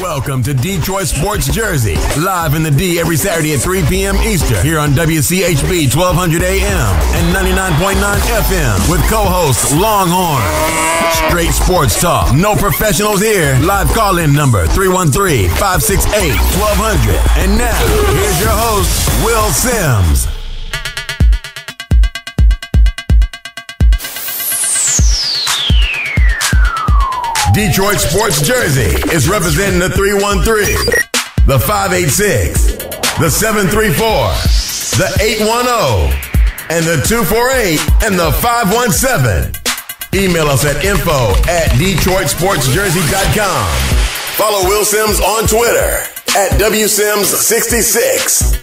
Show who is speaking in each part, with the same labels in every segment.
Speaker 1: Welcome to Detroit Sports Jersey, live in the D every Saturday at 3 p.m. Eastern, here on WCHB 1200 AM and 99.9 FM with co-host Longhorn. Straight sports talk, no professionals here. Live call-in number 313-568-1200. And now, here's your host, Will Sims. Detroit Sports Jersey is representing the 313, the 586, the 734, the 810, and the 248, and the 517. Email us at info@DetroitSportsJersey.com. Follow Will Sims on Twitter at WSims66.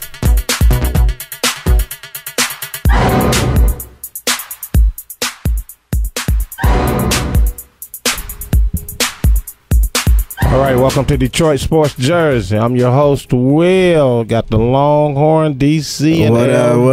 Speaker 2: All right, welcome to Detroit Sports Jersey. I'm your host, Will. Got the Longhorn, DC, and
Speaker 3: what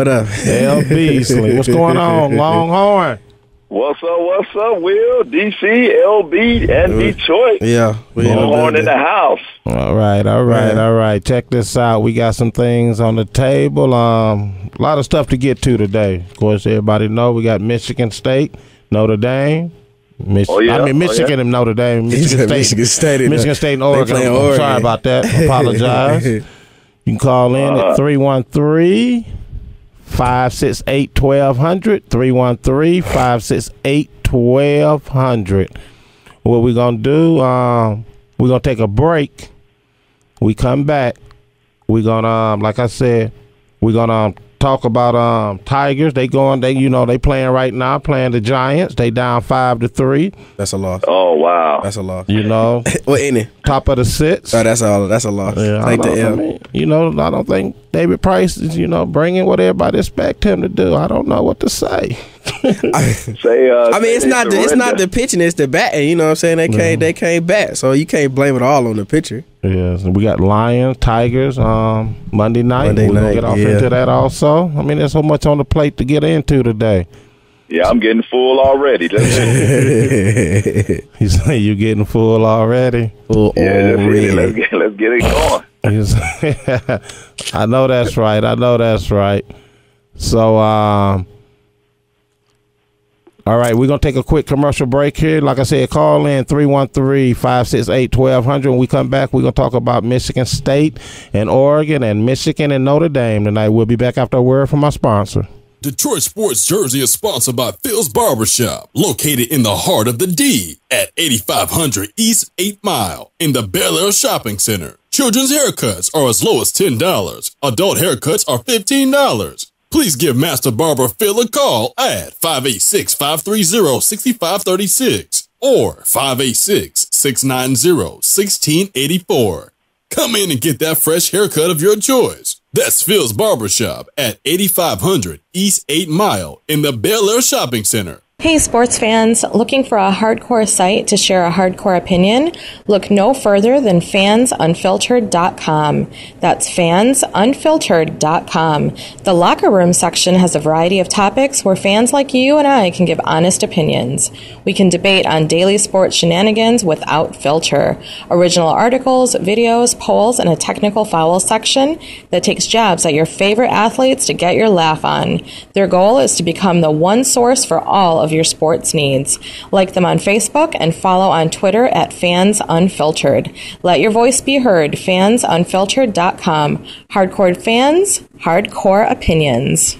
Speaker 3: up?
Speaker 2: L. Beasley. What's going on, Longhorn?
Speaker 4: What's up, Will? DC, LB, and Detroit.
Speaker 3: Yeah.
Speaker 4: Longhorn in the house.
Speaker 2: All right. Check this out. We got some things on the table. A lot of stuff to get to today. Of course, everybody know we got Michigan State, Notre Dame. Michigan and Notre Dame. Michigan State and Oregon. I'm sorry about that. Apologize. You can call in at 313-568-1200. 313-568-1200. What we're going to do, we're going to take a break. We come back. We're going to, like I said, we're going to talk about Tigers. They playing right now, playing the Giants. They down 5-3.
Speaker 3: That's a loss.
Speaker 4: Oh wow,
Speaker 3: that's a loss.
Speaker 2: What inning? Top of the sixth.
Speaker 3: Oh, that's a loss.
Speaker 2: Yeah,
Speaker 3: Take the L.
Speaker 2: I don't think David Price is bringing what everybody expect him to do. I don't know what to say.
Speaker 3: It's not the pitching, it's the batting. You know what I'm saying? They can't bat, so you can't blame it all on the pitcher.
Speaker 2: Yes, we got Lions, Tigers, Monday night. We're going to get off into that also. There's so much on the plate to get into today.
Speaker 4: Yeah, I'm getting full already.
Speaker 2: You say you getting full already?
Speaker 4: Let's get it going.
Speaker 2: I know that's right. So, all right, we're going to take a quick commercial break here. Like I said, call in 313-568-1200. When we come back, we're going to talk about Michigan State and Oregon and Michigan and Notre Dame tonight. We'll be back after a word from our sponsor.
Speaker 5: Detroit Sports Jersey is sponsored by Phil's Barbershop, located in the heart of the D at 8500 East 8 Mile in the Bel Air Shopping Center. Children's haircuts are as low as $10. Adult haircuts are $15. Please give Master Barber Phil a call at 586-530-6536 or 586-690-1684. Come in and get that fresh haircut of your choice. That's Phil's Barbershop at 8500 East 8 Mile in the Bel Air Shopping Center.
Speaker 6: Hey sports fans, looking for a hardcore site to share a hardcore opinion? Look no further than fansunfiltered.com. That's fansunfiltered.com. The locker room section has a variety of topics where fans like you and I can give honest opinions. We can debate on daily sports shenanigans without filter. Original articles, videos, polls, and a technical foul section that takes jabs at your favorite athletes to get your laugh on. Their goal is to become the one source for all of your sports needs. Like them on Facebook and follow on Twitter at FansUnfiltered. Let your voice be heard. FansUnfiltered.com. Hardcore fans, hardcore opinions.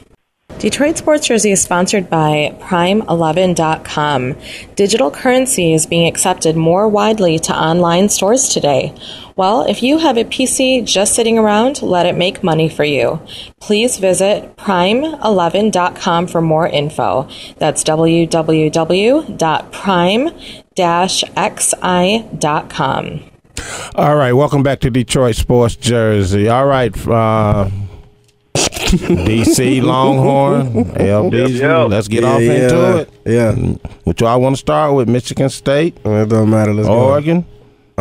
Speaker 6: Detroit Sports Jersey is sponsored by Prime11.com. Digital currency is being accepted more widely to online stores today. Well, if you have a PC just sitting around, let it make money for you. Please visit Prime11.com for more info. That's www.prime-xi.com.
Speaker 2: All right, welcome back to Detroit Sports Jersey. All right, DC, Longhorn, LB, let's get off into it.
Speaker 3: Yeah.
Speaker 2: What y'all want to start with? Michigan State?
Speaker 3: It don't matter. Let's
Speaker 2: Oregon?
Speaker 3: go.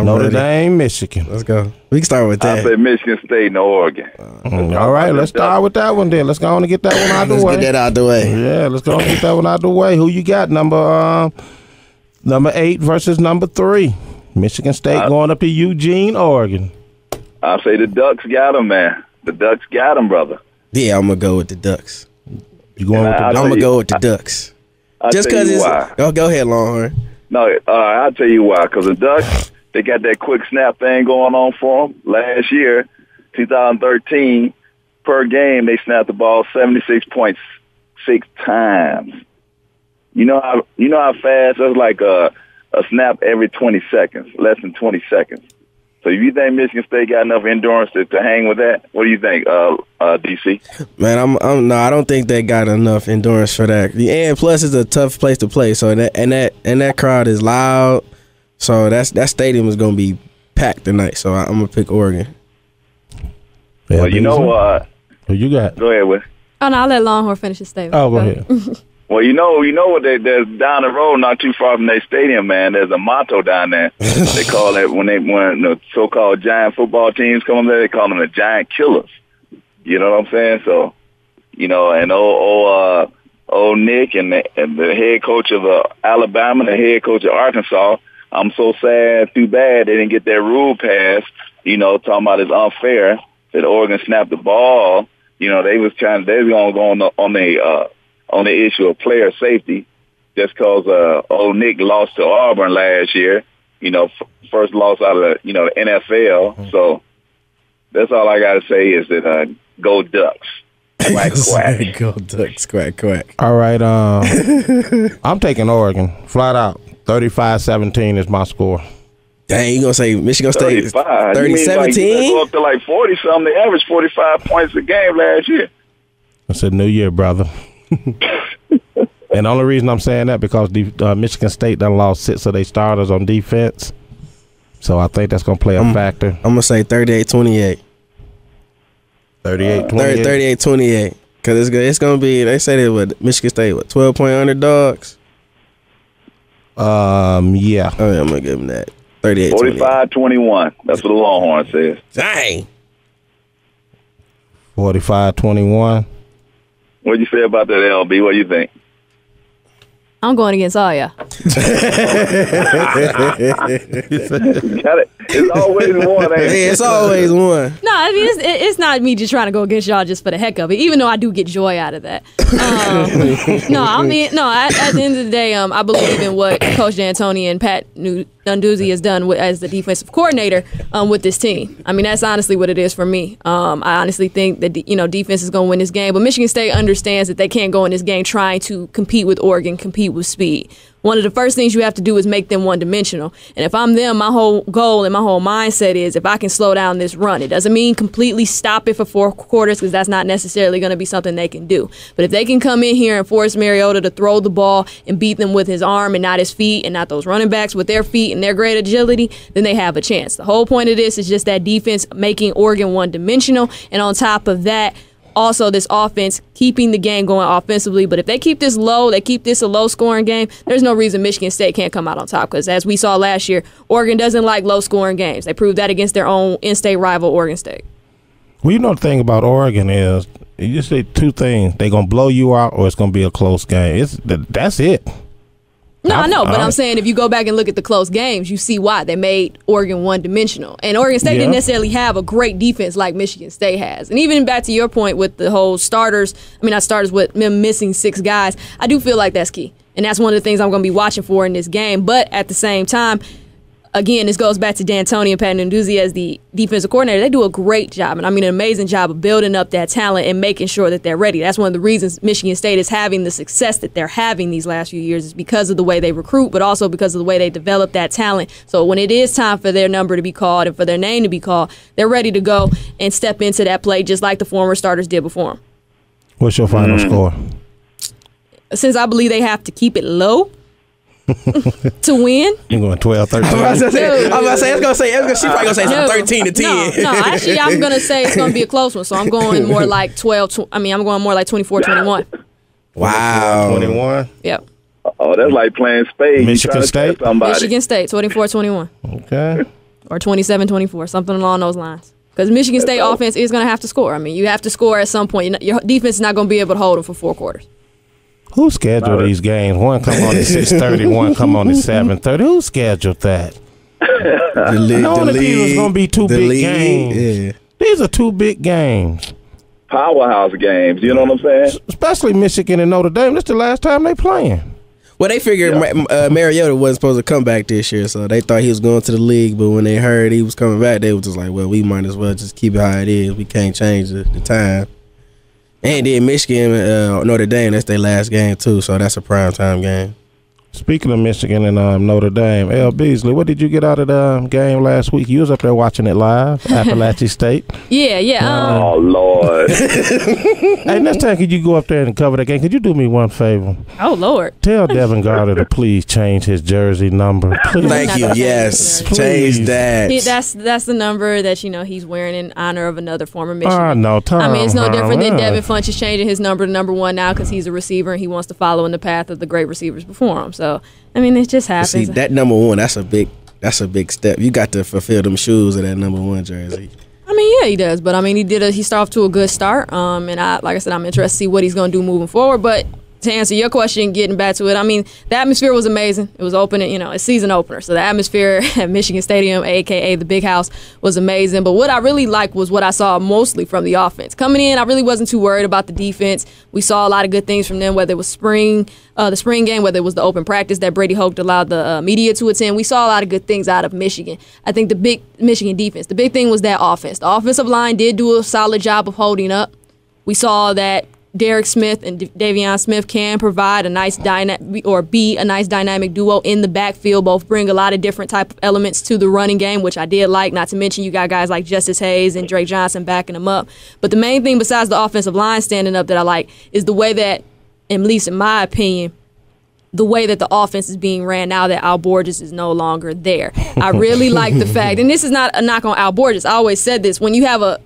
Speaker 2: Notre Dame, Michigan.
Speaker 3: Let's go. We can start with that.
Speaker 4: I say Michigan State and Oregon.
Speaker 2: All right, let's start with that one then. Let's go on and get that one out of the way.
Speaker 3: Let's get that out of the way.
Speaker 2: Yeah, let's go on and get that one out of the way. Who you got? Number 8 versus number 3. Michigan State going up to Eugene, Oregon.
Speaker 4: I say the Ducks got them, man. The Ducks got them, brother.
Speaker 3: Yeah, I'm gonna go with the Ducks.
Speaker 2: You going with the Ducks?
Speaker 3: I'm gonna go with the Ducks. Just because it's why. Go ahead, Longhorn.
Speaker 4: No, I'll tell you why. Because the Ducks, they got that quick snap thing going on for them. Last year, 2013, per game, they snapped the ball 76.6 times. You know how fast? That's like a snap every 20 seconds, less than 20 seconds. So if you think Michigan State got enough endurance to hang with that, what do you think, DC?
Speaker 3: Man, I don't think they got enough endurance for that. And plus, it's a tough place to play. So that crowd is loud. So that stadium is gonna be packed tonight. So I'm gonna pick Oregon.
Speaker 2: Yeah,
Speaker 4: well, you know
Speaker 2: who you got?
Speaker 4: Go ahead, Will.
Speaker 7: Oh no, I'll let Longhorn finish his statement.
Speaker 2: Oh, go ahead.
Speaker 4: Well, you know what? There's down the road, not too far from their stadium, man. There's a motto down there. They call it when the so-called giant football teams come there, they call them the giant killers. You know what I'm saying? So, and old Nick and the head coach of Alabama, the head coach of Arkansas. I'm so sad, too bad they didn't get that rule passed. Talking about it's unfair that Oregon snapped the ball. They was gonna go on the issue of player safety, just because old Nick lost to Auburn last year. First loss out of the NFL. So that's all I got to say is that go Ducks. Quack, quack.
Speaker 3: Go Ducks, quack, quack.
Speaker 2: All right, I'm taking Oregon, flat out. 35-17 is my score.
Speaker 3: Dang, you gonna say Michigan State
Speaker 4: 30-17? They go up to like 40-something. They averaged 45 points a game last year.
Speaker 2: It's a new year, brother. And the only reason I'm saying that because Michigan State done lost 6 of their starters on defense. So I think that's going to play a factor.
Speaker 3: I'm going to say 38-28.
Speaker 2: 38-28?
Speaker 3: 38-28. Because it's going to be, they say they would Michigan State, 12-point underdogs?
Speaker 2: Yeah.
Speaker 3: Oh, yeah, I'm going to give them that.
Speaker 4: 38-28. 45-21. That's what the Longhorn says.
Speaker 3: Dang.
Speaker 2: 45-21.
Speaker 4: What'd you say about that, LB? What do you think?
Speaker 7: I'm going against all y'all.
Speaker 4: Got it. It's always one, ain't it?
Speaker 3: Yeah, it's always one.
Speaker 7: No, I mean, it's not me just trying to go against y'all just for the heck of it, even though I do get joy out of that. At the end of the day, I believe in what Coach D'Antoni and Pat Narduzzi has done as the defensive coordinator with this team. I mean, that's honestly what it is for me. I honestly think that defense is going to win this game, but Michigan State understands that they can't go in this game trying to compete with Oregon, compete with speed. One of the first things you have to do is make them one-dimensional. And if I'm them, my whole goal and my whole mindset is if I can slow down this run. It doesn't mean completely stop it for 4 quarters because that's not necessarily going to be something they can do. But if they can come in here and force Mariota to throw the ball and beat them with his arm and not his feet and not those running backs with their feet and their great agility, then they have a chance. The whole point of this is just that defense making Oregon one-dimensional. And on top of that, also this offense keeping the game going offensively. But if they keep this low, they keep this a low-scoring game, there's no reason Michigan State can't come out on top because, as we saw last year, Oregon doesn't like low-scoring games. They proved that against their own in-state rival, Oregon State.
Speaker 2: Well, the thing about Oregon is you just say 2 things. They're going to blow you out or it's going to be a close game. That's it.
Speaker 7: No, I know, but I'm saying if you go back and look at the close games, you see why they made Oregon one-dimensional. And Oregon State didn't necessarily have a great defense like Michigan State has. And even back to your point with the whole with them missing 6 guys, I do feel like that's key. And that's one of the things I'm going to be watching for in this game. But at the same time, again, this goes back to D'Antoni and Pat Narduzzi as the defensive coordinator. They do a great job, and I mean an amazing job of building up that talent and making sure that they're ready. That's one of the reasons Michigan State is having the success that they're having these last few years is because of the way they recruit, but also because of the way they develop that talent. So when it is time for their number to be called and for their name to be called, they're ready to go and step into that play just like the former starters did before them.
Speaker 2: What's your final score?
Speaker 7: Since I believe they have to keep it low, to win.
Speaker 2: You're going 12-13.
Speaker 3: I'm about to say she's probably gonna say 13-10.
Speaker 7: No, actually I'm gonna say it's gonna be a close one. So I'm going more like 24-21.
Speaker 3: Wow.
Speaker 2: 21.
Speaker 7: Yep.
Speaker 4: Oh, that's like playing spades.
Speaker 2: Michigan State.
Speaker 7: Michigan State 24-21.
Speaker 2: Okay.
Speaker 7: Or 27-24, something along those lines. Because Michigan State offense is gonna have to score. I mean, you have to score at some point. Your defense is not gonna be able to hold them for 4 quarters.
Speaker 2: Who scheduled these games? One come on at 6:30, one come on at 7:30. Who scheduled that? Knowing that these was going to be two big games. Yeah. These are two big games.
Speaker 4: Powerhouse games, you know what I'm saying?
Speaker 2: Especially Michigan and Notre Dame. This the last time they playing.
Speaker 3: Well, they figured Mariota wasn't supposed to come back this year, so they thought he was going to the league. But when they heard he was coming back, they was just like, well, we might as well just keep it how it is. We can't change the time. And then Michigan, Notre Dame, that's their last game, too, so that's a primetime game.
Speaker 2: Speaking of Michigan and Notre Dame, L. Beasley, what did you get out of the game last week? You was up there watching it live, Appalachian State.
Speaker 7: Yeah.
Speaker 4: Oh, Lord.
Speaker 2: Hey, next time could you go up there and cover that game? Could you do me one favor?
Speaker 7: Oh, Lord.
Speaker 2: Tell Devin Garter to please change his jersey number. Please.
Speaker 3: Thank you. Yes. Change that.
Speaker 7: That's the number that, he's wearing in honor of another former Michigan.
Speaker 2: Oh, no.
Speaker 7: I mean, it's no different than Devin Funch is changing his number to number 1 now because he's a receiver and he wants to follow in the path of the great receivers before him. So, I mean, it just happens.
Speaker 3: See, that number 1, that's a big step. You got to fulfill them shoes of that number 1 jersey.
Speaker 7: I mean, yeah, he does. But, I mean, he started off to a good start. And like I said, I'm interested to see what he's going to do moving forward. But to answer your question, getting back to it, I mean, the atmosphere was amazing. It was opening, a season opener. So the atmosphere at Michigan Stadium, a.k.a. the Big House, was amazing. But what I really liked was what I saw mostly from the offense. Coming in, I really wasn't too worried about the defense. We saw a lot of good things from them, whether it was the spring game, whether it was the open practice that Brady Hoke allowed the media to attend. We saw a lot of good things out of Michigan. I think the big Michigan defense, the big thing was that offense. The offensive line did do a solid job of holding up. We saw that Derek Smith and Davion Smith can provide a nice be a nice dynamic duo in the backfield. Both bring a lot of different type of elements to the running game, which I did like. Not to mention you got guys like Justice Hayes and Drake Johnson backing them up. But the main thing besides the offensive line standing up that I like is the way that, at least in my opinion, the way that the offense is being ran now that Al Borges is no longer there. I really like the fact, and this is not a knock on Al Borges. I always said this, when you have a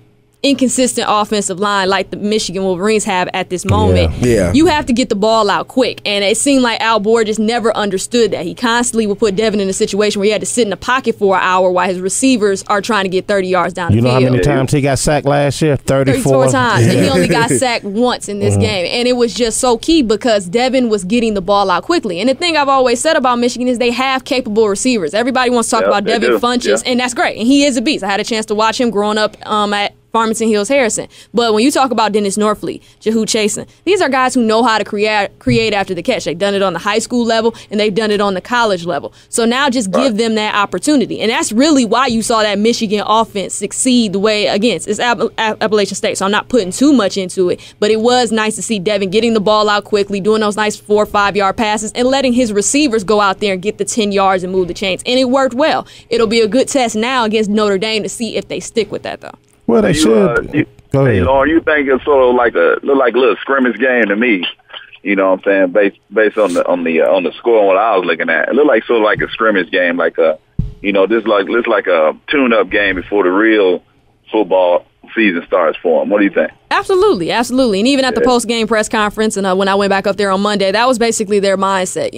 Speaker 7: inconsistent offensive line like the Michigan Wolverines have at this moment, you have to get the ball out quick. And it seemed like Al Borges never understood that. He constantly would put Devin in a situation where he had to sit in the pocket for an hour while his receivers are trying to get 30 yards down the field.
Speaker 2: You know how many times he got sacked last year? 34
Speaker 7: times. And he only got sacked once in this game. And it was just so key because Devin was getting the ball out quickly. And the thing I've always said about Michigan is they have capable receivers. Everybody wants to talk about Devin Funches, and that's great. And he is a beast. I had a chance to watch him growing up at Farmington Hills Harrison. But when you talk about Dennis Norfleet, Jehu Chasen, these are guys who know how to create after the catch. They've done it on the high school level, and they've done it on the college level. So now just give them that opportunity. And that's really why you saw that Michigan offense succeed the way, against it's Appalachian State, so I'm not putting too much into it. But it was nice to see Devin getting the ball out quickly, doing those nice 4 or 5 yard passes, and letting his receivers go out there and get the 10 yards and move the chains. And it worked well. It'll be a good test now against Notre Dame to see if they stick with that, though.
Speaker 2: Well, they should. Go ahead.
Speaker 4: Lauren, you think it's sort of like a little scrimmage game to me? You know what I'm saying? Based on the score and what I was looking at, it looked like sort of like a scrimmage game, like a, this like a tune-up game before the real football season starts for them. What do you think?
Speaker 7: Absolutely. And even at the post-game press conference, and when I went back up there on Monday, that was basically their mindset.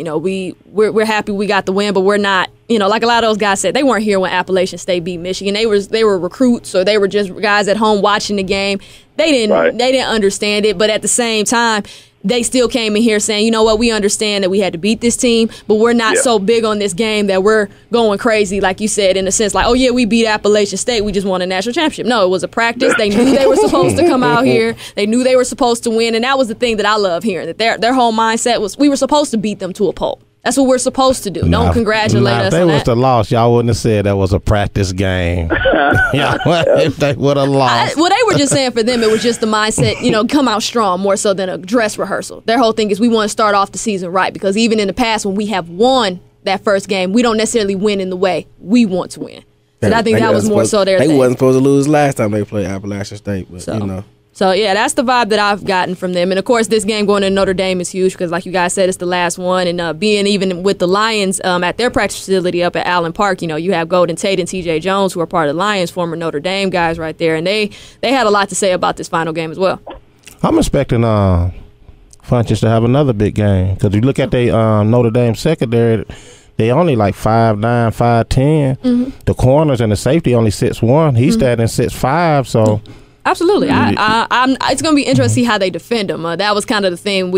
Speaker 7: We're happy we got the win, but we're not. Like a lot of those guys said, they weren't here when Appalachian State beat Michigan. They were recruits, or they were just guys at home watching the game. They didn't understand it, but at the same time, they still came in here saying, you know what, we understand that we had to beat this team, but we're not so big on this game that we're going crazy, like you said, in the sense like, oh, yeah, we beat Appalachian State. We just won a national championship. No, it was a practice. They knew they were supposed to come out here. They knew they were supposed to win, and that was the thing that I love hearing, that their whole mindset was we were supposed to beat them to a pulp. That's what we're supposed to do. Don't congratulate us on that.
Speaker 2: If they was the loss, y'all wouldn't have said that was a practice game. If they would have lost.
Speaker 7: They were just saying for them, it was just the mindset, come out strong more so than a dress rehearsal. Their whole thing is we want to start off the season right, because even in the past when we have won that first game, we don't necessarily win in the way we want to win. And I think that was more so their thing.
Speaker 3: They wasn't supposed to lose last time they played Appalachian State, but
Speaker 7: So, yeah, that's the vibe that I've gotten from them. And, of course, this game going to Notre Dame is huge because, like you guys said, it's the last one. And being even with the Lions at their practice facility up at Allen Park, you have Golden Tate and T.J. Jones, who are part of the Lions, former Notre Dame guys right there. And they had a lot to say about this final game as well.
Speaker 2: I'm expecting Funches to have another big game because you look at the Notre Dame secondary, they only like 5'9", 5'10". Mm-hmm. The corners and the safety only 6'1". He's standing 6'5", so...
Speaker 7: Absolutely. It's going to be interesting to see how they defend them. That was kind of the thing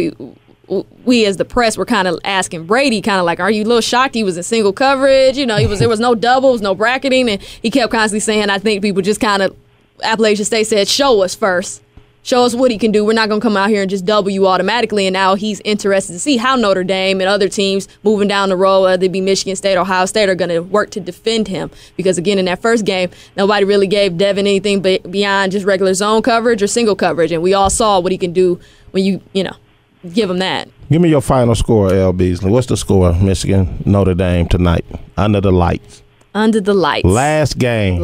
Speaker 7: we as the press were kind of asking Brady, kind of like, are you a little shocked he was in single coverage? You know, there was no doubles, no bracketing, and he kept constantly saying, I think people just kind of, Appalachian State said, show us first. Show us what he can do. We're not going to come out here and just double you automatically. And now he's interested to see how Notre Dame and other teams moving down the road, whether it be Michigan State or Ohio State, are going to work to defend him. Because, again, in that first game, nobody really gave Devin anything beyond just regular zone coverage or single coverage. And we all saw what he can do when you give him that.
Speaker 2: Give me your final score, L. Beasley. What's the score, Michigan, Notre Dame tonight, under the lights?
Speaker 7: Under the lights.
Speaker 2: Last game.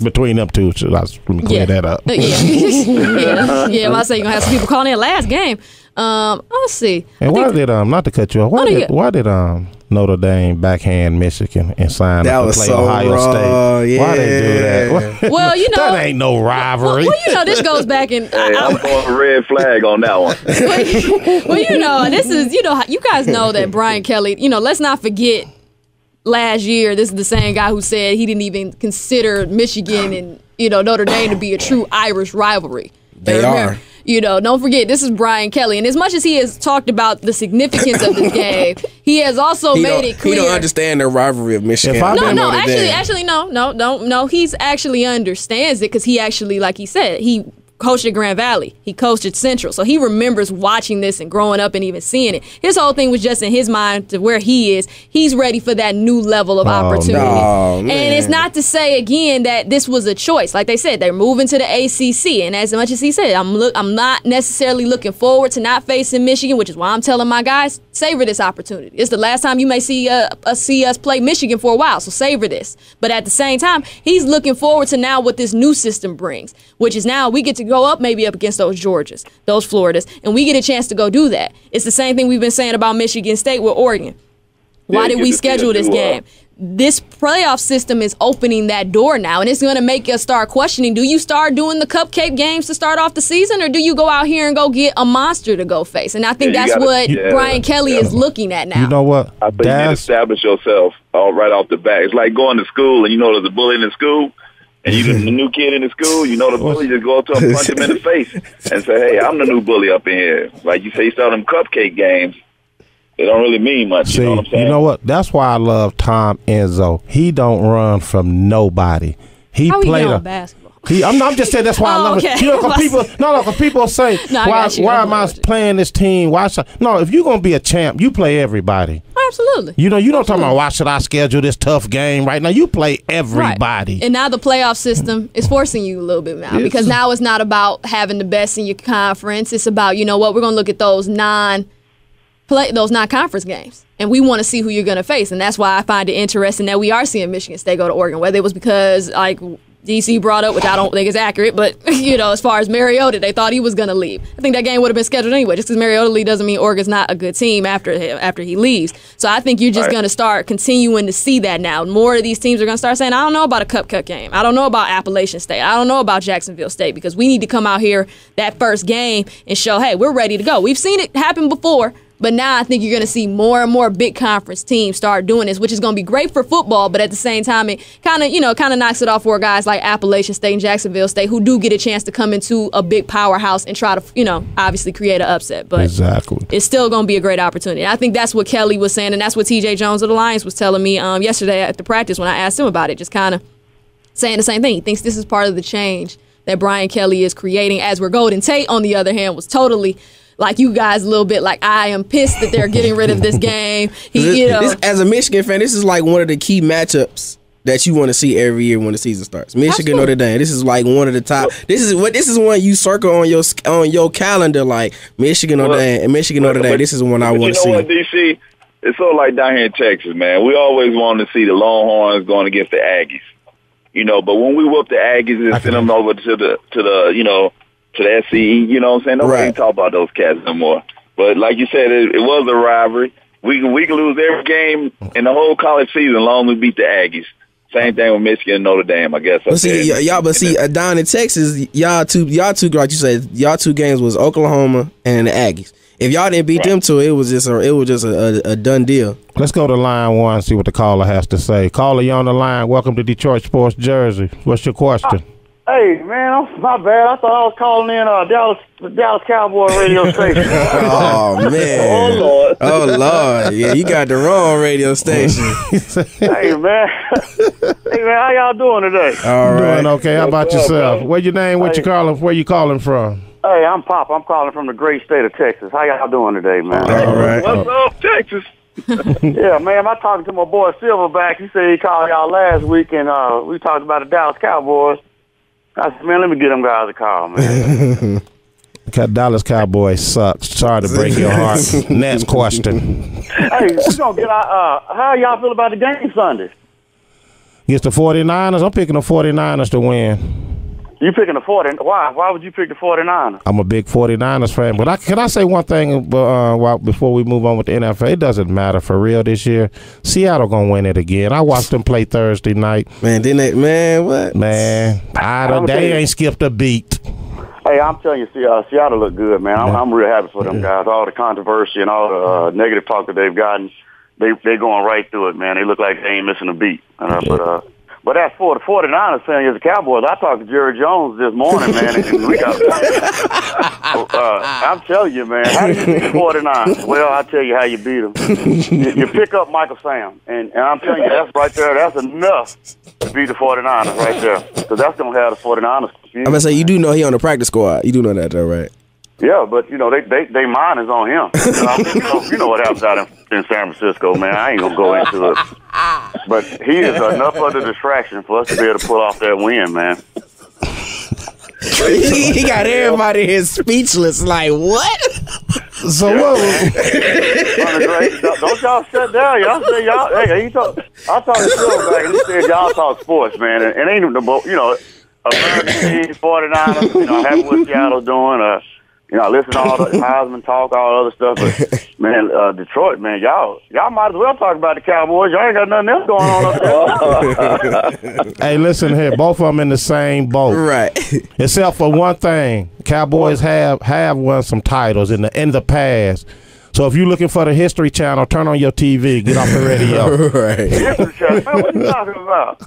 Speaker 2: Between them two. So let me clear that up.
Speaker 7: Yeah, I say you're going to have some people calling in last game. Let's see.
Speaker 2: And why did, not to cut you off, why did Notre Dame backhand Michigan and sign up to play Ohio State?
Speaker 3: Yeah.
Speaker 2: Why they do that?
Speaker 7: Well,
Speaker 2: that ain't no rivalry.
Speaker 7: Well, this goes back in.
Speaker 4: I'm going a red flag on that one.
Speaker 7: This is, you guys know that Brian Kelly, let's not forget last year, this is the same guy who said he didn't even consider Michigan and, Notre Dame to be a true Irish rivalry.
Speaker 3: They are.
Speaker 7: Don't forget, this is Brian Kelly. And as much as he has talked about the significance of this game, he has also made it clear.
Speaker 3: He don't understand the rivalry of Michigan.
Speaker 7: No. He actually understands it because he actually, like he said, he coached at Grand Valley. He coached at Central. So he remembers watching this and growing up and even seeing it. His whole thing was just in his mind to where he is. He's ready for that new level of opportunity. And it's not to say, again, that this was a choice. Like they said, they're moving to the ACC. And as much as he said, I'm not necessarily looking forward to not facing Michigan, which is why I'm telling my guys, savor this opportunity. It's the last time you may see us play Michigan for a while, so savor this. But at the same time, he's looking forward to now what this new system brings, which is now we get to go up maybe up against those Georgias, those Floridas, and we get a chance to go do that. It's the same thing we've been saying about Michigan State with Oregon. Why did we schedule this game? This playoff system is opening that door now, and it's going to make us start questioning, do you start doing the cupcake games to start off the season, or do you go out here and go get a monster to go face? And I think that's what Brian Kelly is looking at now.
Speaker 2: You know what?
Speaker 4: I think you establish yourself right off the bat. It's like going to school, and there's a bully in the school, and you the new kid in the school, the bully, just go up to him, punch him in the face, and say, hey, I'm the new bully up in here. Like you say, you start them cupcake games. It don't really mean much.
Speaker 2: See,
Speaker 4: you know what I'm saying?
Speaker 2: You know what? That's why I love Tom Izzo. He don't run from nobody. He played a basketball. I'm just saying that's why I love it. Because people say, why am I playing this team? If you're going to be a champ, you play everybody.
Speaker 7: Absolutely.
Speaker 2: You don't talk about why should I schedule this tough game right now. You play everybody.
Speaker 7: Right. And now the playoff system is forcing you a little bit now because now it's not about having the best in your conference. It's about, we're going to look at those non-conference games, and we want to see who you're going to face. And that's why I find it interesting that we are seeing Michigan State go to Oregon, whether it was because, like DC brought up, which I don't think is accurate, but, as far as Mariota, they thought he was going to leave. I think that game would have been scheduled anyway. Just because Mariota leaves doesn't mean Oregon's not a good team after he leaves. So I think you're just going to start continuing to see that now. More of these teams are going to start saying, I don't know about a cupcake game. I don't know about Appalachian State. I don't know about Jacksonville State, because we need to come out here that first game and show, hey, we're ready to go. We've seen it happen before. But now I think you're going to see more and more big conference teams start doing this, which is going to be great for football. But at the same time, it kind of knocks it off for guys like Appalachian State and Jacksonville State, who do get a chance to come into a big powerhouse and try to, obviously create an upset. But it's still going to be a great opportunity. And I think that's what Kelly was saying, and that's what T.J. Jones of the Lions was telling me yesterday at the practice when I asked him about it, just kind of saying the same thing. He thinks this is part of the change that Brian Kelly is creating, as where Golden Tate, on the other hand, was totally like you guys a little bit like, I am pissed that they're getting rid of this game.
Speaker 3: As a Michigan fan, this is like one of the key matchups that you want to see every year when the season starts. Michigan, Notre Dame. This is like one of the top. This is one you circle on your calendar, like Michigan, Notre Dame, and Michigan, Notre Dame. This is one I want to see.
Speaker 4: You know what, DC? It's sort of like down here in Texas, man. We always want to see the Longhorns going against the Aggies. But when we whoop the Aggies and send them over to the to the SCE, you know what I'm saying? Nobody talk about those cats no more. But like you said, it was a rivalry. We can lose every game in the whole college season as long as we beat the Aggies. Same thing with Michigan and Notre Dame, I guess.
Speaker 3: Down in Texas, y'all two, like you said, y'all two games was Oklahoma and the Aggies. If y'all didn't beat them two, it was just a done deal.
Speaker 2: Let's go to line one and see what the caller has to say. Caller, you on the line. Welcome to Detroit Sports Jersey. What's your question?
Speaker 8: Hey, man, my bad. I thought I was calling in the Dallas Cowboy radio station.
Speaker 3: Oh, man.
Speaker 8: Oh, Lord.
Speaker 3: Oh, Lord. Yeah, you got the wrong radio station.
Speaker 8: Hey, man. Hey, man, how y'all doing today?
Speaker 3: All right.
Speaker 2: Doing okay. How about yourself? What's your name? What you calling? Where you calling from?
Speaker 8: Hey, I'm Pop. I'm calling from the great state of Texas. How y'all doing today, man?
Speaker 3: All right.
Speaker 4: What's up, Texas?
Speaker 8: Yeah, man, I'm talking to my boy Silverback. He said he called y'all last week, and we talked about the Dallas Cowboys. I said, man, let me get them guys a call, man.
Speaker 2: Dallas Cowboys sucks. Sorry to break your heart. Next question.
Speaker 8: Hey, we're going to get how y'all feel about the game Sunday?
Speaker 2: Against the 49ers? I'm picking the 49ers to win.
Speaker 8: You picking the 49ers? Why? Why would you pick the 49ers?
Speaker 2: I'm a big 49ers fan. But can I say one thing before we move on with the NFL? It doesn't matter for real this year. Seattle going to win it again. I watched them play Thursday night.
Speaker 3: Man, didn't they? Man, what?
Speaker 2: Man, they ain't skipped a beat.
Speaker 8: Hey, I'm telling you, Seattle look good, man. I'm real happy for them guys. All the controversy and all the negative talk that they've gotten, they going right through it, man. They look like they ain't missing a beat. But as for the 49ers fan, as the Cowboys, I talked to Jerry Jones this morning, man, and we got I'm telling you, man, how do you beat the 49ers? Well, I'll tell you how you beat them. You pick up Michael Sam, and I'm telling you, that's right there, that's enough to beat the 49ers right there, because that's going to have the 49ers confused.
Speaker 3: I'm going to say, you do know he on the practice squad. You do know that, though, right?
Speaker 8: Yeah, but, they mind is on him. You know what happens out in San Francisco, man. I ain't going to go into it. But he is enough of a distraction for us to be able to pull off that win, man.
Speaker 3: He got everybody here speechless, like, what?
Speaker 2: So what?
Speaker 8: Don't y'all shut down. Y'all say y'all. Hey, I talked to Phil back, and he said y'all talk sports, man. And ain't even American team, 49ers. Happy what Seattle's doing. I listen to all the Heisman talk, all the other stuff. But, man, Detroit, man, y'all might as well talk about the Cowboys. Y'all ain't got nothing else going on up there.
Speaker 2: Hey, listen here. Both of them in the same boat.
Speaker 3: Right.
Speaker 2: Except for one thing. Cowboys have won some titles in the past. So if you're looking for the History Channel, turn on your TV. Get off the radio.
Speaker 3: Right.
Speaker 8: History Channel? Man, what are you talking about?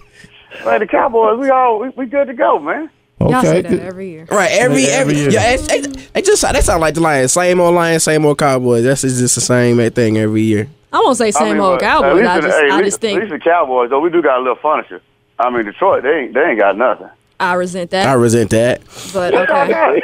Speaker 8: Man, the Cowboys, we good to go, man.
Speaker 2: Okay.
Speaker 7: Y'all say that every year.
Speaker 3: Right, every year. Yeah, that sound like the Lions. Same old Lions, same old Cowboys. That's just the same thing every year.
Speaker 7: I won't say same old Cowboys. I just think.
Speaker 8: At least the Cowboys, though, we do got a little furniture. I mean, Detroit, they ain't got nothing.
Speaker 7: I resent that. But okay.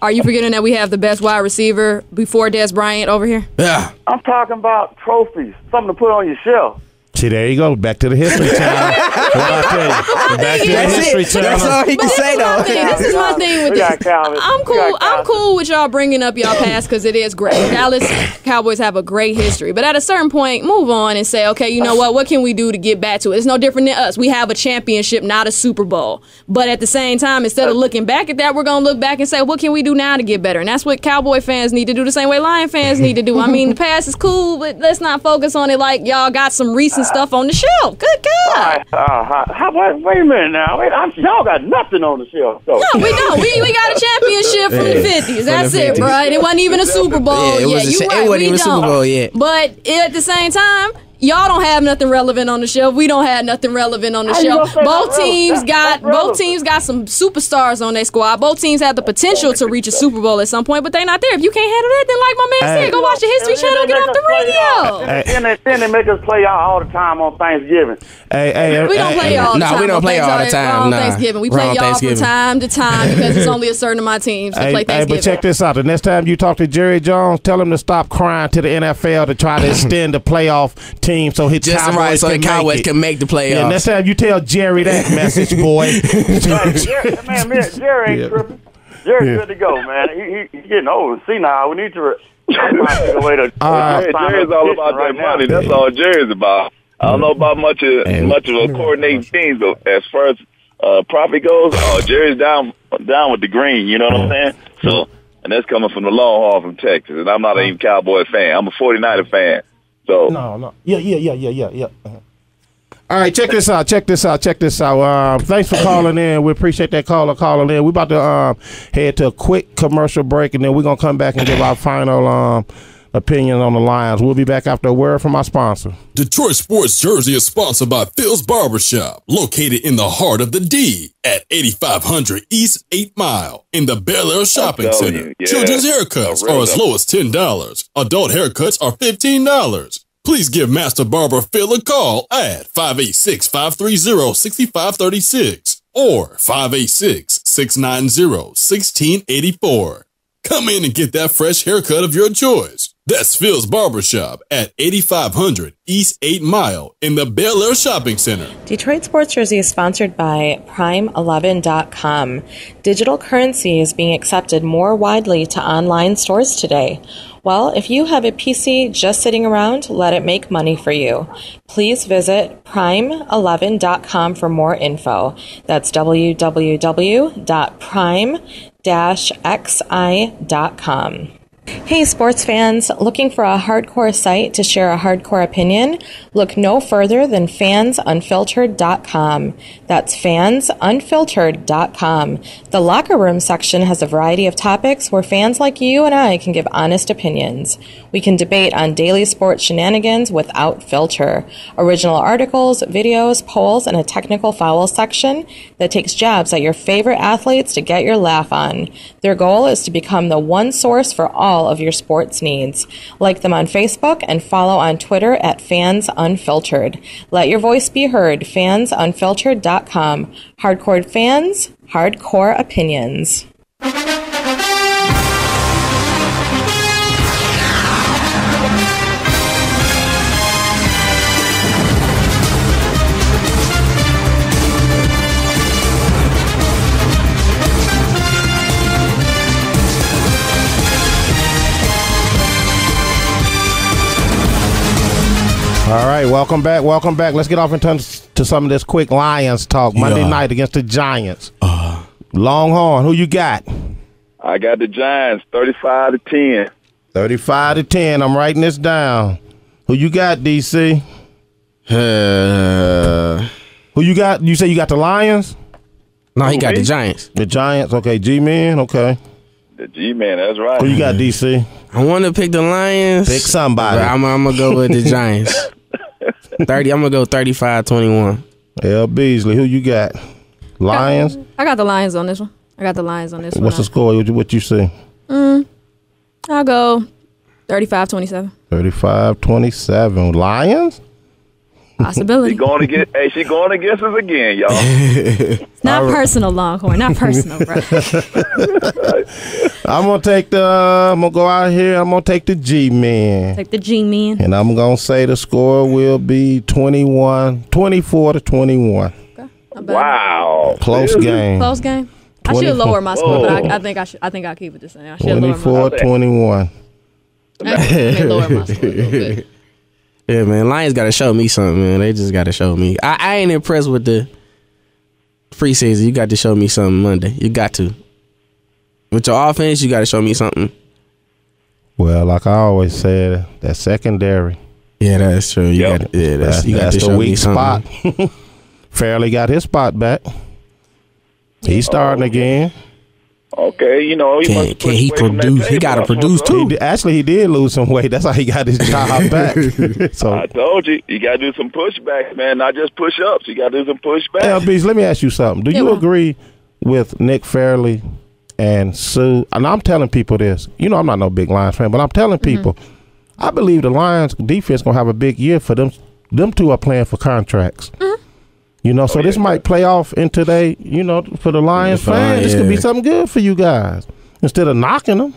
Speaker 7: Are you forgetting that we have the best wide receiver before Des Bryant over here?
Speaker 3: Yeah.
Speaker 8: I'm talking about trophies, something to put on your shelf.
Speaker 2: See, there you go. Back to the History Channel. What I tell you? Back to the History Channel.
Speaker 3: That's all he can say, though.
Speaker 7: This is my thing with this. I'm cool with y'all bringing up y'all past because it is great. Dallas Cowboys have a great history. But at a certain point, move on and say, okay, you know what? What can we do to get back to it? It's no different than us. We have a championship, not a Super Bowl. But at the same time, instead of looking back at that, we're going to look back and say, what can we do now to get better? And that's what Cowboy fans need to do the same way Lion fans need to do. I mean, the past is cool, but let's not focus on it like y'all got some recent stuff on the shelf. Good God.
Speaker 8: Wait a minute now. Y'all got nothing on the shelf. So.
Speaker 7: No, we don't. We got a championship from the 50s. That's it, bro. It wasn't even a Super Bowl yet.
Speaker 3: It wasn't even a Super Bowl yet.
Speaker 7: But at the same time, y'all don't have nothing relevant on the shelf. We don't have nothing relevant on the shelf. Both teams got some superstars on their squad. Both teams have the potential to reach a Super Bowl at some point, but they're not there. If you can't handle that, then like my man said, go watch the History Channel, get off the radio.
Speaker 8: Then they make us play y'all all the time on Thanksgiving.
Speaker 7: We don't play y'all all the time.
Speaker 3: No, we don't play all the time.
Speaker 7: On Thanksgiving. We play y'all from time to time because it's only a certain amount of teams that play Thanksgiving.
Speaker 2: But check this out. The next time you talk to Jerry Jones, tell him to stop crying to the NFL to try to extend the playoff team so his Cowboys
Speaker 3: so the Cowboys can make the playoffs.
Speaker 2: Yeah, next time you tell Jerry that message, boy.
Speaker 8: Jerry ain't tripping. Jerry's good to go, man. He's getting old and senile. We need to Jerry's
Speaker 4: all about that money. That's all Jerry's about. I don't know about much of a coordinating team, but as far as profit goes, Jerry's down with the green. You know what I'm saying? So, and that's coming from the long haul from Texas. And I'm not even Cowboy fan. I'm a 49er fan. So
Speaker 2: no. Yeah. All right, check this out. Thanks for calling in. We appreciate that caller calling in. We're about to head to a quick commercial break, and then we're going to come back and give our final opinion on the Lions. We'll be back after a word from our sponsor.
Speaker 5: Detroit Sports Jersey is sponsored by Phil's Barbershop, located in the heart of the D at 8500 East 8 Mile in the Bel Air Shopping Center. Children's haircuts are as low as $10. Adult haircuts are $15. Please give Master Barber Phil a call at 586-530-6536 or 586-690-1684. Come in and get that fresh haircut of your choice. That's Phil's Barbershop at 8500 East 8 Mile in the Bel Air Shopping Center.
Speaker 6: Detroit Sports Jersey is sponsored by Prime11.com. Digital currency is being accepted more widely to online stores today. Well, if you have a PC just sitting around, let it make money for you. Please visit Prime11.com for more info. That's www.prime-xi.com. Hey sports fans, looking for a hardcore site to share a hardcore opinion? Look no further than fansunfiltered.com. That's fansunfiltered.com. The locker room section has a variety of topics where fans like you and I can give honest opinions. We can debate on daily sports shenanigans without filter. Original articles, videos, polls, and a technical foul section that takes jabs at your favorite athletes to get your laugh on. Their goal is to become the one source for all of your sports needs. Like them on Facebook and follow on Twitter at Fans Unfiltered. Let your voice be heard. Fansunfiltered.com. Hardcore fans, hardcore opinions.
Speaker 2: All right, welcome back. Let's get off into some of this quick Lions talk. Monday night against the Giants. Longhorn, who you got?
Speaker 4: I got the Giants, 35-10.
Speaker 2: 35-10. I'm writing this down. Who you got, DC? Who you got? You say you got the Lions?
Speaker 3: No, he got the Giants.
Speaker 2: The Giants, okay. G-Man, okay.
Speaker 4: The G-Man, that's right.
Speaker 2: Who you got, DC?
Speaker 3: I want to pick the Lions.
Speaker 2: Pick somebody.
Speaker 3: But I'm going to go with the Giants. I'm going to go 35-21.
Speaker 2: L. Beasley, who you got? Lions?
Speaker 7: I got the Lions on this one. What's
Speaker 2: the score? What you see?
Speaker 7: I'll go 35-27.
Speaker 2: 35-27. Lions?
Speaker 7: Possibility.
Speaker 4: She going against us again, y'all.
Speaker 7: It's not personal, Longhorn. Not personal, bro.
Speaker 2: I'm gonna go out here. I'm gonna take the G-Man.
Speaker 7: Take the G-Man.
Speaker 2: And I'm gonna say the score will be 24-21.
Speaker 7: Okay.
Speaker 4: Wow.
Speaker 2: Close game.
Speaker 7: I should lower my score, but I think I'll keep it the same. I should
Speaker 2: 24-21.
Speaker 7: May lower my score a little bit.
Speaker 3: Yeah, man. Lions got to show me something, man. They just got to show me. I ain't impressed with the preseason. You got to show me something Monday. You got to. With your offense, you got to show me something.
Speaker 2: Well, like I always said, that secondary.
Speaker 3: Yeah, that's true. You got to show me
Speaker 2: spot. Fairley got his spot back. He's starting again.
Speaker 4: Okay,
Speaker 3: can he produce? He got to produce too.
Speaker 2: He did lose some weight. That's how he got his job back. So
Speaker 4: I told you got to do some pushbacks, man. Not just push ups. You got to do some pushbacks.
Speaker 2: LBs, let me ask you something. Do you agree with Nick Fairley and Sue? And I'm telling people this. I'm not no big Lions fan, but I'm telling people, I believe the Lions defense gonna have a big year for them. Them two are playing for contracts. So this might play off into for the Lions fans. This could be something good for you guys instead of knocking them.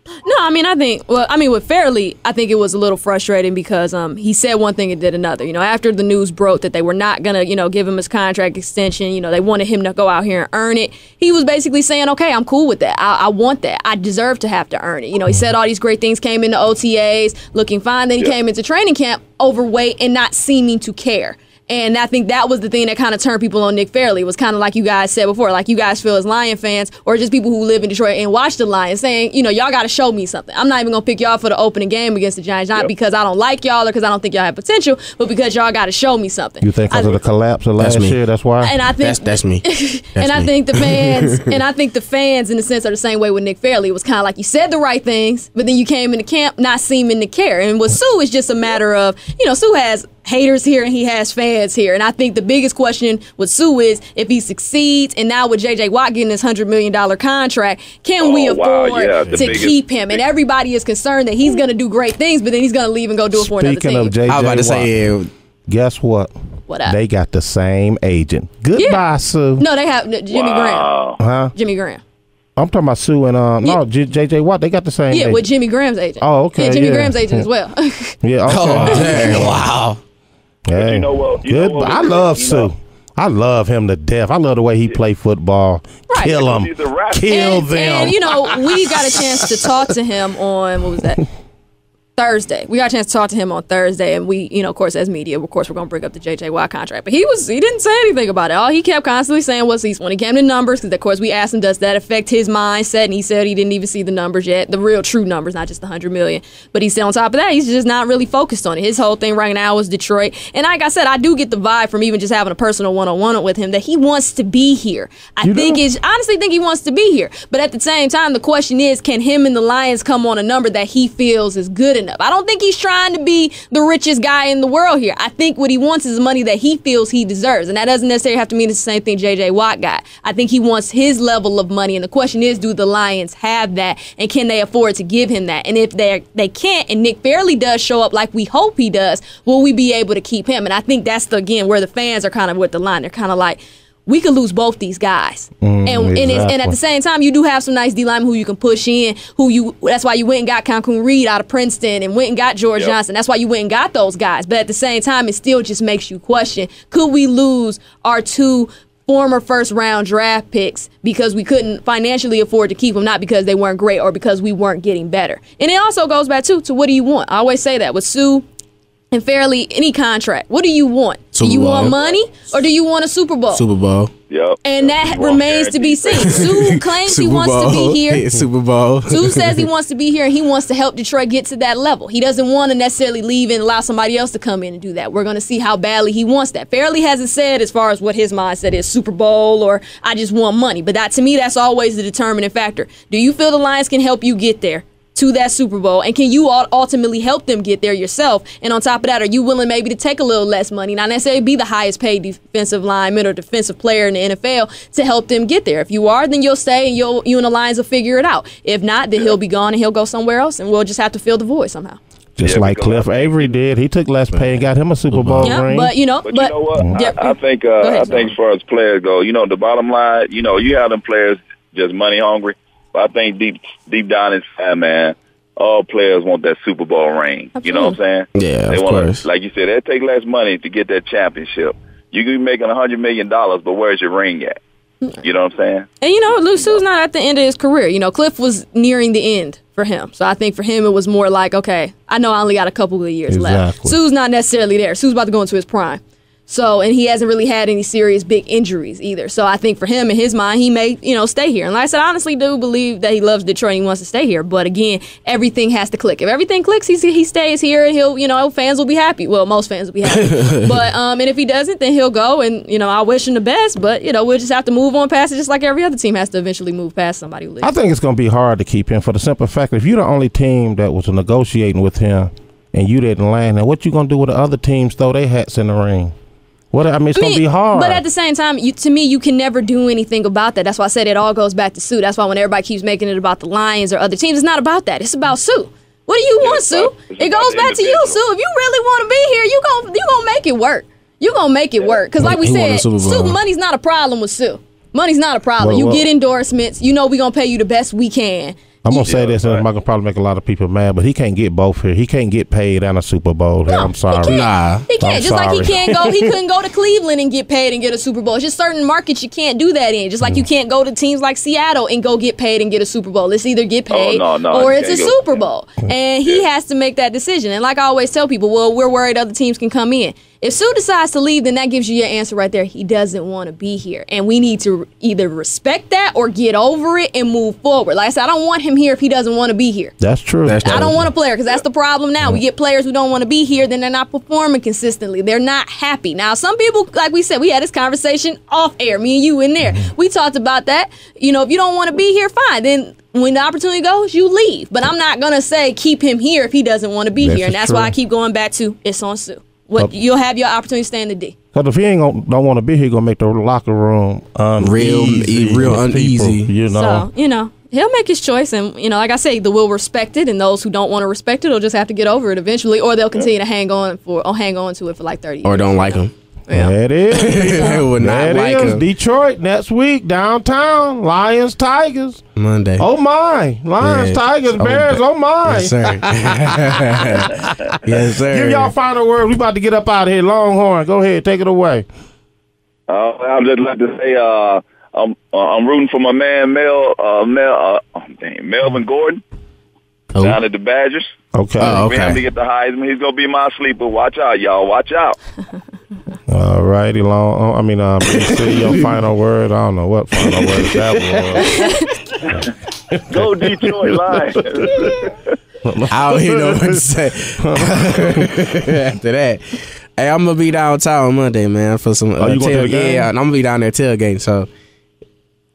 Speaker 7: No, I think with Fairley, I think it was a little frustrating because he said one thing and did another. After the news broke that they were not going to, give him his contract extension, they wanted him to go out here and earn it. He was basically saying, okay, I'm cool with that. I want that. I deserve to have to earn it. He said all these great things, came into OTAs looking fine. Then he came into training camp overweight and not seeming to care. And I think that was the thing that kind of turned people on Nick Fairley. It was kind of like you guys said before, like you guys feel as Lion fans or just people who live in Detroit and watch the Lions saying, you know, y'all got to show me something. I'm not even going to pick y'all for the opening game against the Giants, not because I don't like y'all or because I don't think y'all have potential, but because y'all got to show me something.
Speaker 2: You think because of the collapse of last year, that's why?
Speaker 7: And I think
Speaker 3: that's me.
Speaker 7: I think the fans in the sense are the same way with Nick Fairley. It was kind of like you said the right things, but then you came into camp not seeming to care. And with Sue, it's just a matter of, you know, Sue has haters here and he has fans here. And I think the biggest question with Sue is if he succeeds, and now with J.J. Watt getting this $100 million contract, can we afford to keep him? And everybody is concerned that he's going to do great things, but then he's going to leave and go do it for another team.
Speaker 2: Speaking of J.J.
Speaker 3: I was about to say,
Speaker 2: guess what?
Speaker 7: What up?
Speaker 2: They got the same agent. Goodbye, Sue.
Speaker 7: No, they have Jimmy Graham.
Speaker 2: Huh?
Speaker 7: Jimmy Graham.
Speaker 2: I'm talking about Sue and J.J. Watt. They got the same agent.
Speaker 7: With Jimmy Graham's agent.
Speaker 2: Oh, okay.
Speaker 7: Yeah, Jimmy Graham's agent as well.
Speaker 2: Yeah, okay.
Speaker 3: oh, dang, wow.
Speaker 2: Hey,
Speaker 4: you know what?
Speaker 2: Good. I love Sue. I love him to death. I love the way he play football.
Speaker 7: Right.
Speaker 2: Kill him. Kill them.
Speaker 7: And, you know, we got a chance to talk to him on, what was that? Thursday. We got a chance to talk to him on Thursday, and we, you know, of course, as media, of course, we're going to bring up the J.J. Watt contract. But he didn't say anything about it. All he kept constantly saying was when he came to numbers, because, of course, we asked him, does that affect his mindset? And he said he didn't even see the numbers yet, the real true numbers, not just the $100 million. But he said on top of that, he's just not really focused on it. His whole thing right now is Detroit. And like I said, I do get the vibe from even just having a personal one-on-one with him that he wants to be here. I honestly think he wants to be here. But at the same time, the question is, can him and the Lions come on a number that he feels is good enough? I don't think he's trying to be the richest guy in the world here. I think what he wants is money that he feels he deserves. And that doesn't necessarily have to mean it's the same thing J.J. Watt got. I think he wants his level of money. And the question is, do the Lions have that? And can they afford to give him that? And if they can't, and Nick Fairley does show up like we hope he does, will we be able to keep him? And I think that's, again, where the fans are kind of with the line. They're kind of like, we could lose both these guys. And at the same time, you do have some nice D linemen who you can push in, that's why you went and got Cancun Reed out of Princeton and went and got George Johnson. That's why you went and got those guys. But at the same time, it still just makes you question, could we lose our two former first-round draft picks because we couldn't financially afford to keep them, not because they weren't great or because we weren't getting better? And it also goes back, too, to what do you want? I always say that with Sue and Fairley, any contract. What do you want? Do you want money or do you want a Super Bowl?
Speaker 3: Super Bowl.
Speaker 4: Yep.
Speaker 7: And that remains to be seen. Sue claims he wants to be here.
Speaker 3: Super Bowl.
Speaker 7: Sue says he wants to be here and he wants to help Detroit get to that level. He doesn't want to necessarily leave and allow somebody else to come in and do that. We're going to see how badly he wants that. Fairley hasn't said as far as what his mindset is, Super Bowl or I just want money. But that, to me, that's always the determining factor. Do you feel the Lions can help you get there to that Super Bowl, and can you ultimately help them get there yourself? And on top of that, are you willing maybe to take a little less money, not necessarily be the highest paid defensive lineman or defensive player in the NFL to help them get there? If you are, then you'll stay and you and the Lions will figure it out. If not, then he'll be gone and he'll go somewhere else, and we'll just have to fill the void somehow.
Speaker 2: Just like Cliff Avery did. He took less pay and got him a Super Bowl ring.
Speaker 7: But you know what?
Speaker 4: I think as far as players go, the bottom line, you have them players just money hungry. But I think deep down inside, man, all players want that Super Bowl ring. Absolutely. You know what I'm saying?
Speaker 3: Yeah,
Speaker 4: they
Speaker 3: of course.
Speaker 4: Like you said, they take less money to get that championship. You could be making $100 million, but where's your ring at? You know what I'm saying?
Speaker 7: And Sue's not at the end of his career. Cliff was nearing the end for him. So I think for him it was more like, okay, I know I only got a couple of years left. Sue's not necessarily there. Sue's about to go into his prime. So, and he hasn't really had any serious big injuries either. So I think for him, in his mind, he may, stay here. And like I said, I honestly do believe that he loves Detroit and he wants to stay here. But again, everything has to click. If everything clicks, he stays here and he'll, fans will be happy. Well, most fans will be happy. But, and if he doesn't, then he'll go and, I wish him the best. But, we'll just have to move on past it just like every other team has to eventually move past somebody who leaves.
Speaker 2: I think it's going to be hard to keep him for the simple fact that if you're the only team that was negotiating with him and you didn't land, then what you going to do with the other teams throw their hats in the ring? It's going to be hard.
Speaker 7: But at the same time, to me, you can never do anything about that. That's why I said it all goes back to Sue. That's why when everybody keeps making it about the Lions or other teams, it's not about that. It's about Sue. What do you want, Sue? It goes back to you, Sue. If you really want to be here, you gonna make it work. You gonna make it work. Because like we said, Sue, money's not a problem with Sue. Money's not a problem. You get endorsements. We gonna pay you the best we can.
Speaker 2: I'm going to say this, and I'm going to probably make a lot of people mad, but he can't get both here. He can't get paid and a Super Bowl here. I'm sorry.
Speaker 7: He can't. Just like he couldn't go to Cleveland and get paid and get a Super Bowl. It's just certain markets you can't do that in. Just like you can't go to teams like Seattle and go get paid and get a Super Bowl. It's either get paid or it's a Super Bowl. And he has to make that decision. And like I always tell people, well, we're worried other teams can come in. If Sue decides to leave, then that gives you your answer right there. He doesn't want to be here. And we need to either respect that or get over it and move forward. Like I said, I don't want him here if he doesn't want to be here.
Speaker 2: That's true.
Speaker 7: I don't want a player because that's the problem now. We get players who don't want to be here, then they're not performing consistently. They're not happy. Now, some people, like we said, we had this conversation off air, me and you in there. We talked about that. You know, if you don't want to be here, fine. Then when the opportunity goes, you leave. But I'm not going to say keep him here if he doesn't want to be here. And that's why I keep going back to it's on Sue. You'll have your opportunity to stay in the D.
Speaker 2: Because if he don't want to be here, gonna make the locker room
Speaker 3: real uneasy.
Speaker 2: You know,
Speaker 7: so he'll make his choice, and like I say, we'll respect it. And those who don't want to respect it, will just have to get over it eventually, or they'll continue to hang on to it for like 30 years.
Speaker 3: Or don't like him.
Speaker 2: Yeah. There it is.
Speaker 3: There it is.
Speaker 2: Detroit next week, downtown. Lions, Tigers.
Speaker 3: Monday.
Speaker 2: Oh my. Lions, Tigers, Bears. Oh my.
Speaker 3: Yes, sir. Yes, sir.
Speaker 2: Give y'all final word. We about to get up out of here. Longhorn, go ahead. Take it away.
Speaker 4: I'd just like to say I'm rooting for my man Melvin Gordon down at the Badgers.
Speaker 2: Okay.
Speaker 4: For him to get the Heisman, he's gonna be my sleeper. Watch out, y'all. Watch out.
Speaker 2: All righty, BC, your final word. I don't know what final word that
Speaker 4: was. Go Detroit Lions.
Speaker 3: I don't even know what to say after that. Hey, I'm gonna be downtown Monday, man, for some tailgate. Yeah, I'm gonna be down there tailgating. So,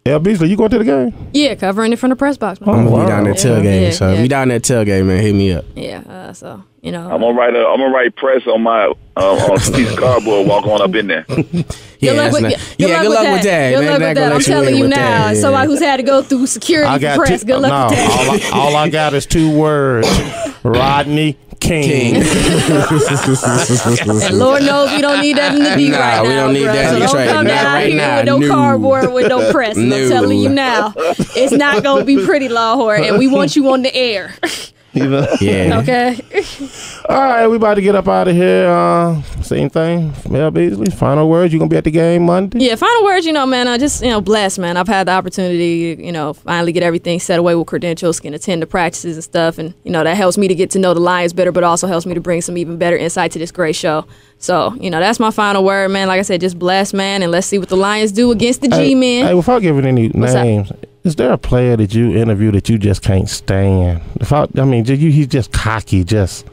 Speaker 2: Beasley, you going to the game?
Speaker 7: Yeah, covering it from the press box. Man.
Speaker 3: I'm gonna be down there tailgating. So, if you down there tailgating, man, hit me up.
Speaker 7: Yeah, so
Speaker 4: I'm gonna write press on my on a piece of cardboard. Walk on up in there.
Speaker 7: Good luck with that.
Speaker 3: Good luck with that.
Speaker 7: I'm telling you now, somebody who's had to go through security for press. Good luck with that.
Speaker 2: All I got is 2 words: Rodney King.
Speaker 7: And Lord knows we don't need that in the D right now.
Speaker 3: We don't need that in the trade.
Speaker 7: Don't come down
Speaker 3: right
Speaker 7: here
Speaker 3: now.
Speaker 7: with no cardboard, with no press. I'm telling you now, it's not gonna be pretty, Longhorn, and we want you on the air.
Speaker 3: Yeah.
Speaker 7: Okay.
Speaker 2: All right, we about to get up out of here. Same thing. Mel Beasley, final words. You gonna be at the game Monday?
Speaker 7: Yeah, final words. Man, I just blessed, man. I've had the opportunity, finally get everything set away with credentials, can attend the practices and stuff, and that helps me to get to know the Lions better, but also helps me to bring some even better insight to this great show. So, that's my final word, man. Like I said, just blessed, man, and let's see what the Lions do against the G-Men.
Speaker 2: Hey, without giving any names, is there a player that you interview that you just can't stand? He's just cocky, just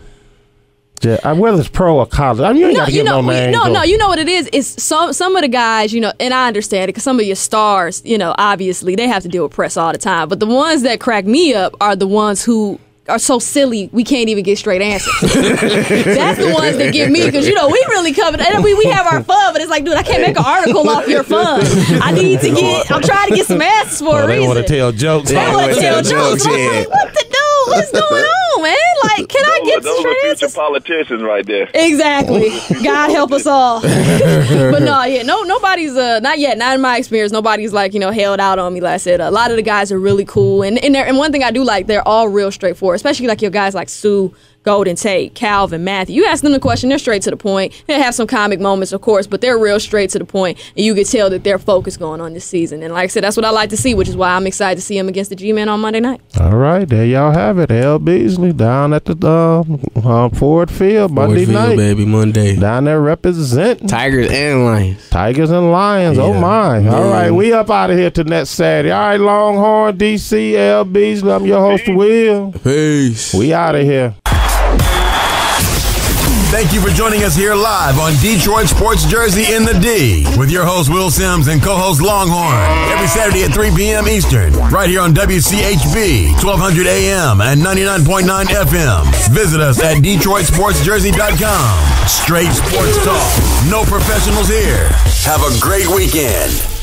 Speaker 2: whether it's pro or college. You ain't got to give no names.
Speaker 7: No, you know what it is? It's some of the guys, and I understand it because some of your stars, obviously they have to deal with press all the time. But the ones that crack me up are the ones who are so silly we can't even get straight answers. That's the ones that get me because we really covered and we have our fun, but it's like, dude, I can't make an article off your fun. I'm trying to get some answers for a reason.
Speaker 2: They want to tell jokes.
Speaker 7: They want to tell jokes. Like, what to do? What's going on, man? Like, can I get some straight answers?
Speaker 4: Those are future politicians right there.
Speaker 7: Exactly. God help us all. But nobody's not yet. Not in my experience. Nobody's held out on me. Like I said, a lot of the guys are really cool, and one thing I do like, they're all real straightforward. Especially like your guys like Sue, Golden Tate, Calvin, Matthew. You ask them the question, they're straight to the point. They have some comic moments, of course, but they're real straight to the point, and you can tell that they're focused going on this season. And like I said, that's what I like to see, which is why I'm excited to see them against the G-Men on Monday night.
Speaker 2: All right, there y'all have it. L. Beasley down at the Ford Field Monday night.
Speaker 3: Baby, Monday.
Speaker 2: Down there representing
Speaker 3: Tigers and Lions.
Speaker 2: Yeah. Oh my. Yeah. All right, we up out of here till next Saturday. All right, Longhorn, DC, L. Beasley. I'm your host, Will.
Speaker 3: Peace.
Speaker 2: We out of here.
Speaker 1: Thank you for joining us here live on Detroit Sports Jersey in the D with your host Will Sims and co-host Longhorn every Saturday at 3 p.m. Eastern right here on WCHB 1200 AM and 99.9 FM. Visit us at DetroitSportsJersey.com. Straight sports talk. No professionals here. Have a great weekend.